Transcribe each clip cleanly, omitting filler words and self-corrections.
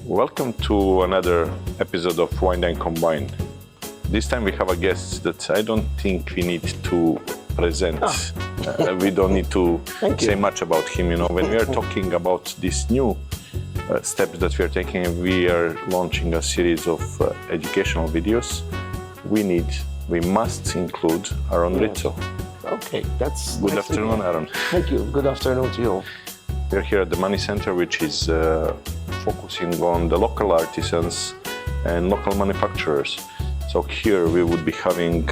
Welcome to another episode of Wine Dine Combine. This time we have a guest that I don't think we need to present. We don't need to say much about him. You know, when we are talking about these new steps that we are taking, we are launching a series of educational videos. We must include Aaron Rizzo. Okay, that's good afternoon, Aaron. Thank you. Good afternoon to you. We're here at the Money Center, which is focusing on the local artisans and local manufacturers. So here we would be having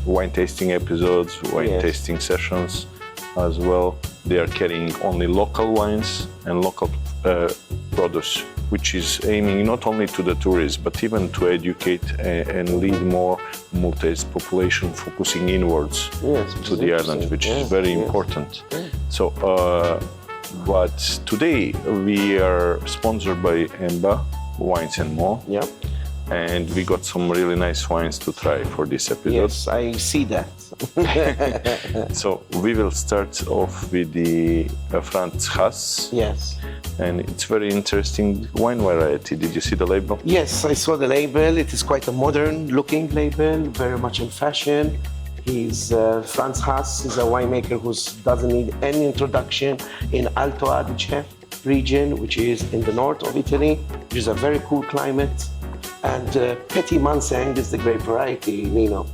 wine tasting episodes, wine tasting sessions as well. They are carrying only local wines and local produce, which is aiming not only to the tourists, but even to educate and lead more Maltese population focusing inwards to the island, which is very important. So, but today we are sponsored by Emba Wines and More. Yeah. And we got some really nice wines to try for this episode. Yes, I see that. So we will start off with the Franz Haas. Yes. And it's very interesting wine variety. Did you see the label? Yes, I saw the label. It is quite a modern looking label, very much in fashion. He's Franz Haas is a winemaker who doesn't need any introduction in Alto Adige region, which is in the north of Italy, which is a very cool climate. And Petit Manseng is the grape variety, Nino.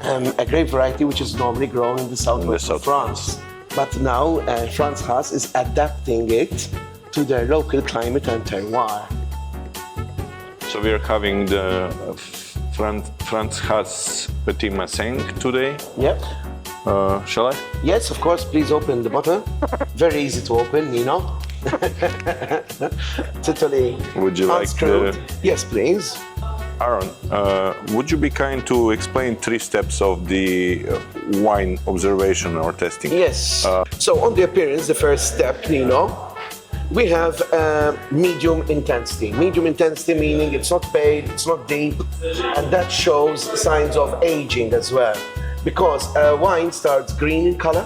A grape variety which is normally grown in the southwest of France. But now Franz Haas is adapting it to their local climate and terroir. So we are having the Franz Haas Petit Manseng today. Yep. Shall I? Yes, of course. Please open the bottle. Very easy to open, Nino. Totally. Would you like the... Yes, please. Aaron, would you be kind to explain 3 steps of the wine observation or testing? Yes. So on the appearance, the first step, Nino, we have medium intensity. Medium intensity meaning it's not pale, it's not deep, and that shows signs of aging as well. Because wine starts green in color,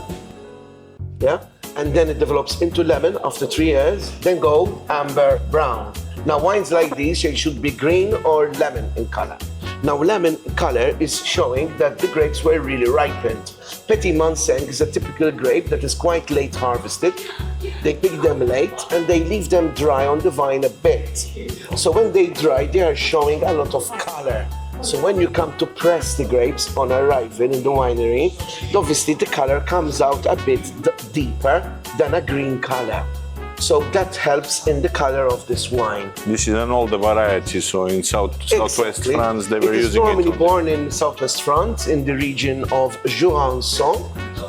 and then it develops into lemon after 3 years, then go amber brown. Now wines like these should be green or lemon in color. Now lemon color is showing that the grapes were really ripened. Petit Manseng is a typical grape that is quite late harvested. They pick them late and they leave them dry on the vine a bit. So when they dry, they are showing a lot of color. So when you come to press the grapes on arrival in the winery, obviously the color comes out a bit deeper than a green color. So that helps in the color of this wine. This is an older variety, so in southwest France they were using it. It is normally born in southwest France, in the region of Jurançon,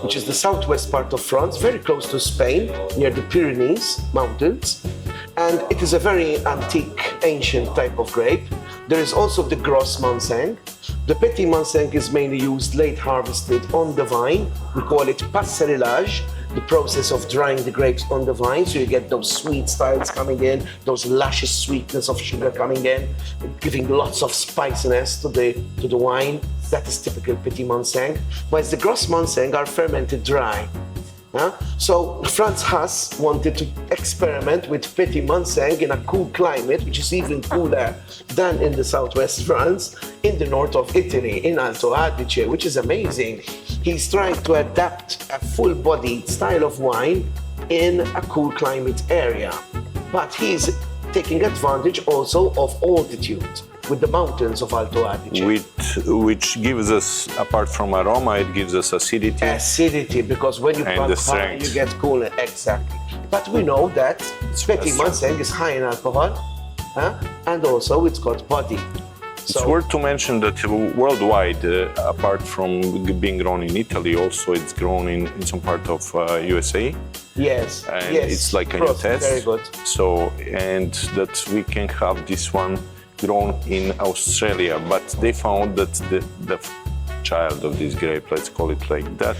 which is the southwest part of France, very close to Spain, near the Pyrenees mountains. And it is a very antique, ancient type of grape. There is also the Gros Manseng. The Petit Manseng is mainly used late harvested on the vine. We call it passerillage, the process of drying the grapes on the vine, so you get those sweet styles coming in, those luscious sweetness of sugar coming in, giving lots of spiciness to the wine. That is typical Petit Manseng. Whereas the Gros Manseng are fermented dry. So Franz Haas wanted to experiment with Petit Manseng in a cool climate, which is even cooler than in the southwest France, in the north of Italy, in Alto Adige, which is amazing. He's trying to adapt a full-bodied style of wine in a cool climate area. But he's taking advantage also of altitude with the mountains of Alto Adige. Which gives us, apart from aroma, it gives us acidity. Acidity, because when you plant high, you get cooler, exactly. But we know that Petit Manseng is high in alcohol, and also it's got body. It's worth to mention that worldwide, apart from being grown in Italy, also it's grown in some part of USA. Yes, and it's like a new test. Very good. So, and that we can have this one grown in Australia, but they found that the child of this grape, let's call it like that,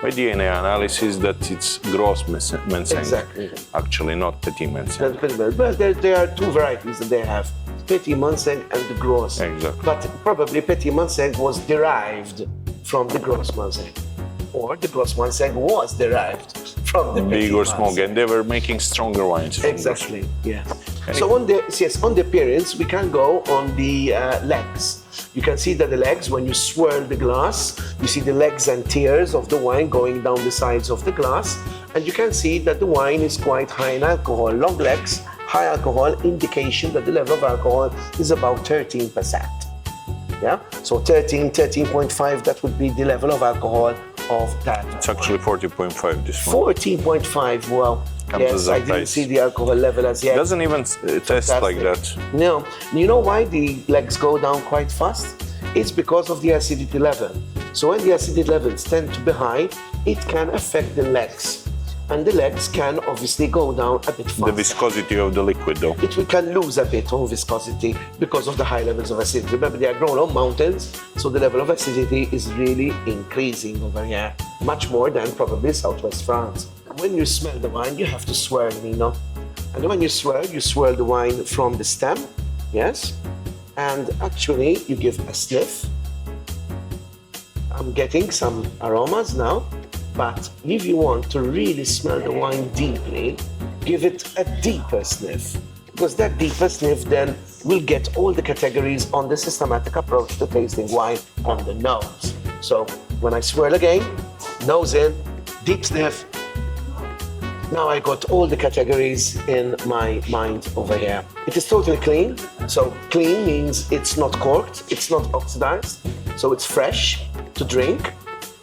by DNA analysis, that it's Gros Manseng. Exactly. Actually, not Petit Manseng. Well, there are 2 varieties that they have, Petit Manseng and the Gros. Exactly. But probably Petit Manseng was derived from the Gros Manseng. Or the Gros Manseng was derived from the big or Petit small, Manseng. and they were making stronger wines. from Exactly, yes. Okay. So on the appearance, we can go on the legs. You can see that the legs, when you swirl the glass, you see the legs and tiers of the wine going down the sides of the glass, and you can see that the wine is quite high in alcohol. Long legs, high alcohol, indication that the level of alcohol is about 13%. Yeah, so 13, 13.5, that would be the level of alcohol of that. It's actually 40.5, this one. 14.5, well, Comes yes, as a I didn't price. see the alcohol level as yet. It doesn't even test like that. No, you know why the legs go down quite fast? It's because of the acidity level. So when the acidity levels tend to be high, it can affect the legs. And the legs can obviously go down a bit faster. The viscosity of the liquid, though. It can lose a bit of viscosity because of the high levels of acidity. Remember, they are grown on mountains, so the level of acidity is really increasing over here, much more than probably southwest France. When you smell the wine, you have to swirl, Nino. And when you swirl the wine from the stem, yes? And actually, you give a sniff. I'm getting some aromas now. But if you want to really smell the wine deeply, give it a deeper sniff. Because that deeper sniff then will get all the categories on the systematic approach to tasting wine on the nose. So when I swirl again, nose in, deep sniff, now I got all the categories in my mind over here. It is totally clean. So clean means it's not corked, it's not oxidized, so it's fresh to drink.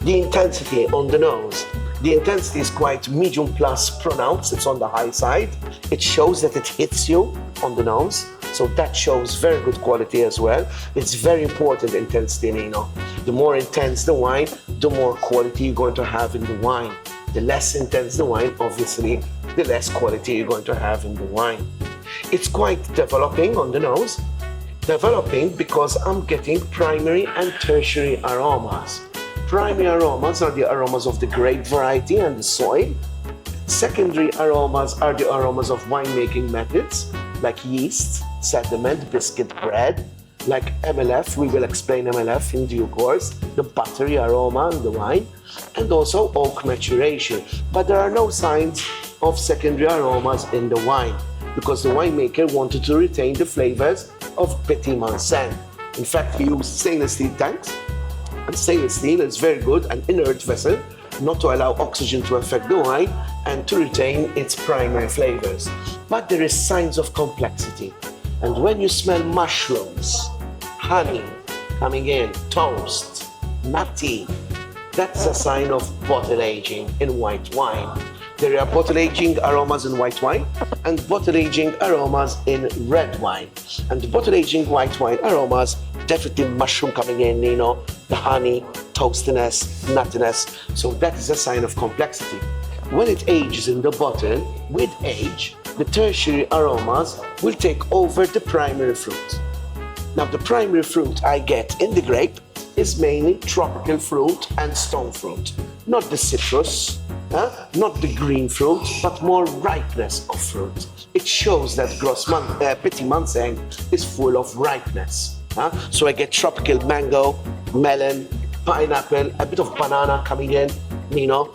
The intensity on the nose. The intensity is quite medium plus pronounced. It's on the high side. It shows that it hits you on the nose. So that shows very good quality as well. It's very important intensity, Nino. The more intense the wine, the more quality you're going to have in the wine. The less intense the wine, obviously, the less quality you're going to have in the wine. It's quite developing on the nose. Developing because I'm getting primary and tertiary aromas. Primary aromas are the aromas of the grape variety and the soil. Secondary aromas are the aromas of winemaking methods, like yeast, sediment, biscuit bread, like MLF, we will explain MLF in due course, the buttery aroma in the wine, and also oak maturation. But there are no signs of secondary aromas in the wine, because the winemaker wanted to retain the flavors of Petit Manseng. In fact, he used stainless steel tanks. And stainless steel is very good, an inert vessel, not to allow oxygen to affect the wine and to retain its primary flavors. But there is signs of complexity. And when you smell mushrooms, honey coming in, toast, nutty, that's a sign of bottle aging in white wine. There are bottle aging aromas in white wine and bottle aging aromas in red wine. And the bottle aging white wine aromas, definitely mushroom coming in, you know, the honey, toastiness, nuttiness. So that is a sign of complexity. When it ages in the bottle, with age, the tertiary aromas will take over the primary fruit. Now the primary fruit I get in the grape is mainly tropical fruit and stone fruit, not the citrus, not the green fruit, but more ripeness of fruit. It shows that Petit Manseng is full of ripeness. So I get tropical mango, melon, pineapple, a bit of banana coming in, you know,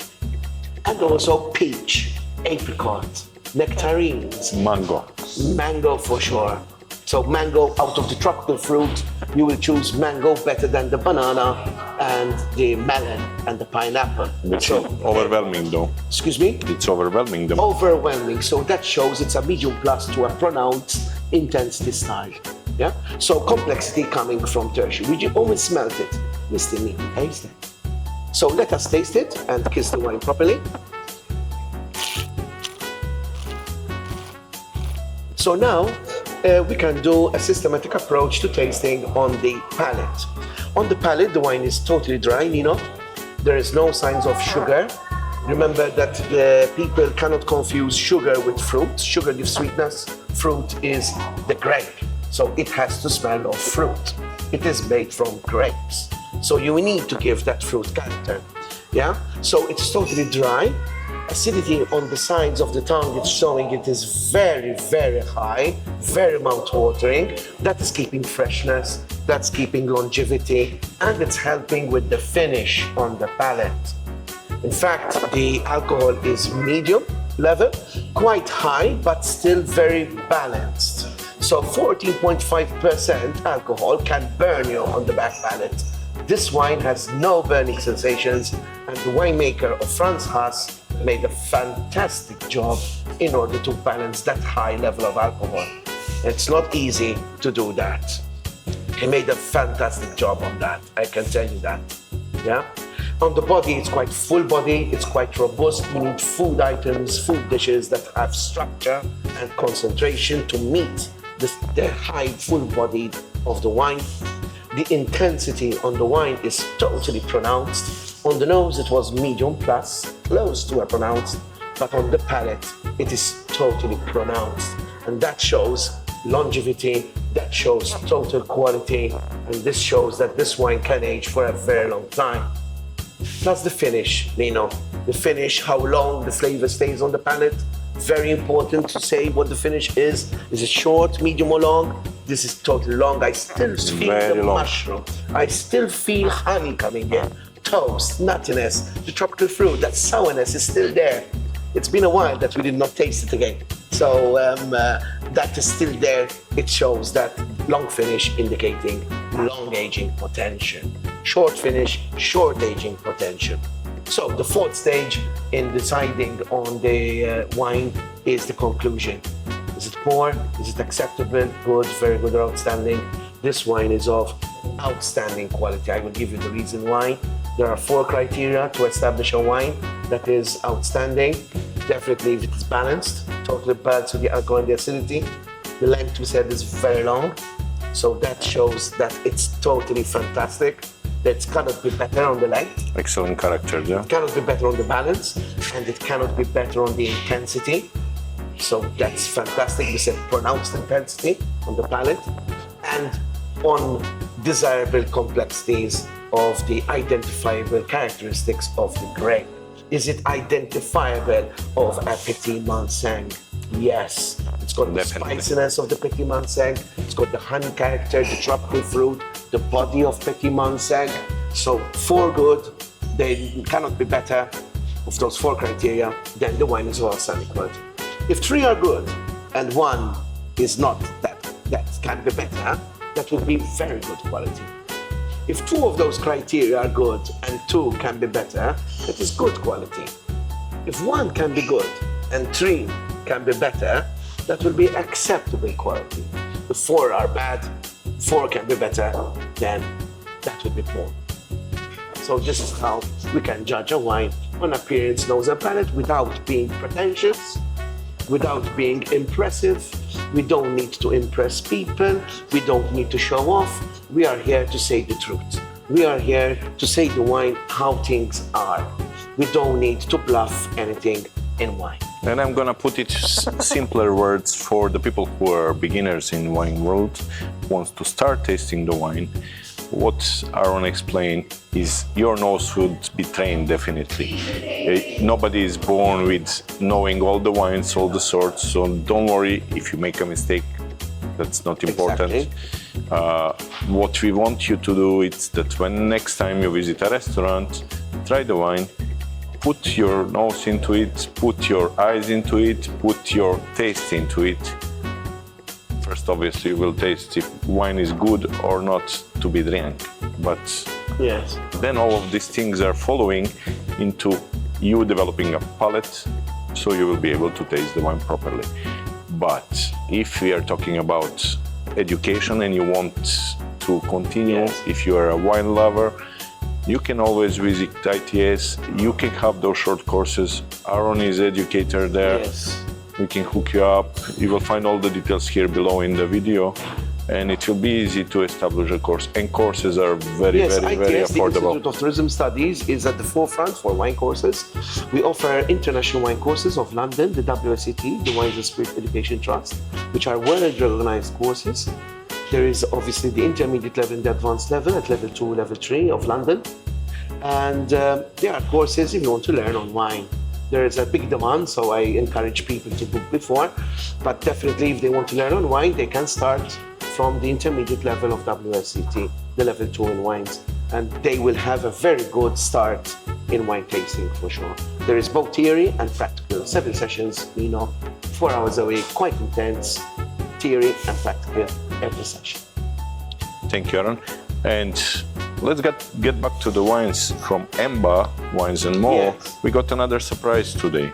and also peach, apricot, nectarines. Mango for sure. So mango out of the tropical fruit, you will choose mango better than the banana and the melon and the pineapple. Which is overwhelming though. Excuse me? It's overwhelming them. Overwhelming. So that shows it's a medium plus to a pronounced intensity style. Yeah? So complexity coming from tertiary. We always smelt it. We still need to taste it. So let us taste it and kiss the wine properly. So now we can do a systematic approach to tasting on the palate. On the palate, the wine is totally dry, Nino. There is no signs of sugar. Remember that people cannot confuse sugar with fruit. Sugar gives sweetness. Fruit is the grape. So it has to smell of fruit. It is made from grapes. So you need to give that fruit character. Yeah? So it's totally dry. Acidity on the sides of the tongue, it's showing it is very, very high, very mouth-watering. That is keeping freshness, that's keeping longevity, and it's helping with the finish on the palate. In fact, the alcohol is medium level, quite high, but still very balanced. So 14.5% alcohol can burn you on the back palate. This wine has no burning sensations, and the winemaker of Franz Haas made a fantastic job in order to balance that high level of alcohol. It's not easy to do that. He made a fantastic job on that, I can tell you that. Yeah. On the body, it's quite full body, it's quite robust. We need food items, food dishes that have structure and concentration to meet the high full body of the wine. The intensity on the wine is totally pronounced. On the nose, it was medium plus, close to a pronounced, but on the palate, it is totally pronounced. And that shows longevity, that shows total quality, and this shows that this wine can age for a very long time. Plus the finish, Lino. The finish, how long the flavor stays on the palate. Very important to say what the finish is. Is it short, medium or long? This is totally long. I still feel Very the long. mushroom. I still feel honey coming in. Toast, nuttiness, the tropical fruit, that sourness is still there. It's been a while that we did not taste it again. So that is still there. It shows that long finish indicating long aging potential. Short finish, short aging potential. So the fourth stage in deciding on the wine is the conclusion. Is it poor? Is it acceptable? Good, very good, or outstanding? This wine is of outstanding quality. I will give you the reason why. There are 4 criteria to establish a wine that is outstanding. Definitely if it is balanced, totally balanced with the alcohol and the acidity. The length we said is very long. So that shows that it's totally fantastic. That cannot be better on the length. Excellent character, yeah. It cannot be better on the balance, and it cannot be better on the intensity. So that's fantastic. We said pronounced intensity on the palate, and on desirable complexities of the identifiable characteristics of the grape. Is it identifiable of a Petit Manseng? Yes. It's got Definitely. the spiciness of the Petit Manseng. It's got the honey character, the tropical fruit, the body of Petit Manseng. So 4 good, they cannot be better of those 4 criteria, then the wine is of outstanding quality. If 3 are good and 1 is not that can be better, that would be very good quality. If 2 of those criteria are good and 2 can be better, that is good quality. If 1 can be good and 3 can be better, that will be acceptable quality. If 4 are bad, 4 can be better, then that would be poor. So this is how we can judge a wine on appearance, nose and palate without being pretentious, without being impressive. We don't need to impress people. We don't need to show off. We are here to say the truth. We are here to say the wine how things are. We don't need to bluff anything in wine. And I'm gonna put it simpler words for the people who are beginners in wine world, wants to start tasting the wine. What Aaron explained is your nose should be trained definitely. Nobody is born with knowing all the wines, all the sorts, so don't worry if you make a mistake, that's not important. Exactly. What we want you to do is that when next time you visit a restaurant, try the wine, put your nose into it, put your eyes into it, put your taste into it. First, obviously, you will taste if wine is good or not to be drank. But Yes. then all of these things are following into you developing a palate, so you will be able to taste the wine properly. But if we are talking about education and you want to continue, Yes. if you are a wine lover, you can always visit ITS. You can have those short courses. Aaron is educator there. Yes. We can hook you up. You will find all the details here below in the video, and it will be easy to establish a course. And courses are very, Yes, very ITS, the affordable. Institute of Tourism Studies, is at the forefront for wine courses. We offer international wine courses of London, the WSET, the Wines and Spirit Education Trust, which are well-recognized courses. There is obviously the intermediate level and the advanced level at level 2, level 3 of London. And there are courses if you want to learn on wine. There is a big demand, so I encourage people to book before. But definitely, if they want to learn on wine, they can start from the intermediate level of WSET, the level 2 in wines. and they will have a very good start in wine tasting for sure. There is both theory and practical. 7 sessions, 4 hours a week, quite intense, theory and practical every session. Thank you, Aaron. And let's get back to the wines from Emba Wines and More. Yes. We got another surprise today.